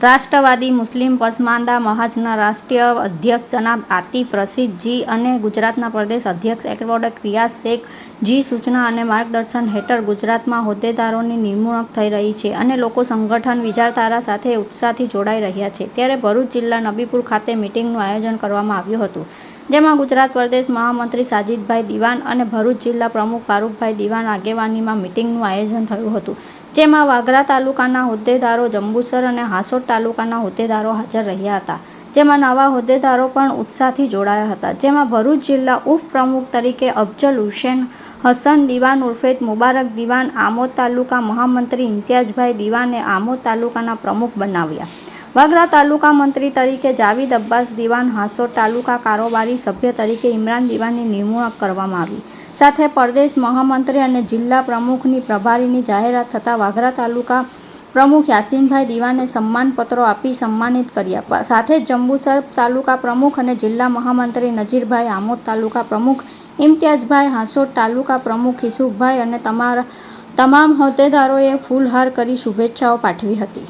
રાષ્ટ્રવાદી મુસ્લિમ પસમાંદા મહાજના રાષ્ટ્રીય અધ્યક્ષ જનાબ આતિફ રશીદ જી અને ગુજરાતના પ્રદેશ અધ્યક્ષ એડવોકેટ રિયાઝ શેખ જી સૂચના અને માર્ગદર્શન હેઠળ ગુજરાતમાં હોદ્દેદારોની નિમણૂક થઈ રહી છે અને લોકો સંગઠન વિચારધારા સાથે ઉત્સાહથી જોડાઈ રહ્યા છે. ત્યારે ભરૂચ જિલ્લા નબીપુર ખાતે મિટિંગનું આયોજન કરવામાં આવ્યું હતું, જેમાં ગુજરાત પ્રદેશ મહામંત્રી સાજીદભાઈ દિવાન અને ભરૂચ જિલ્લા પ્રમુખ ફારૂકભાઈ દિવાન આગેવાનીમાં મિટિંગનું આયોજન થયું હતું, જેમાં વાગરા તાલુકાના હોદ્દેદારો, જંબુસર અને હાસોટ તાલુકાના હોદ્દેદારો હાજર રહ્યા હતા, જેમાં નવા હોદ્દેદારો પણ ઉત્સાહથી જોડાયા હતા, જેમાં ભરૂચ જિલ્લા ઉપપ્રમુખ તરીકે અફજલ હુસેન હસન દિવાન ઉર્ફે મુબારક દિવાન, આમોદ તાલુકા મહામંત્રી ઇમ્તિયાઝભાઈ દિવાને આમોદ તાલુકાના પ્રમુખ બનાવ્યા. વાગરા તાલુકા મંત્રી તરીકે જાવીદ અબ્બાસ દિવાન, હાસોટ તાલુકા કારોબારી સભ્ય તરીકે ઇમરાન દિવાનની નિમણૂક કરવામાં આવી. સાથે પ્રદેશ મહામંત્રી અને જિલ્લા પ્રમુખની પ્રભારીની જાહેરાત થતાં વાગરા તાલુકા પ્રમુખ યાસીનભાઈ દિવાને સન્માનપત્રો આપી સન્માનિત કર્યા. સાથે જ જંબુસર તાલુકા પ્રમુખ અને જિલ્લા મહામંત્રી નજીરભાઈ, આમોદ તાલુકા પ્રમુખ ઇમ્તિયાઝભાઈ, હાસોટ તાલુકા પ્રમુખ ઈસુફભાઈ અને તમામ હોદ્દેદારોએ ફૂલહાર કરી શુભેચ્છાઓ પાઠવી હતી.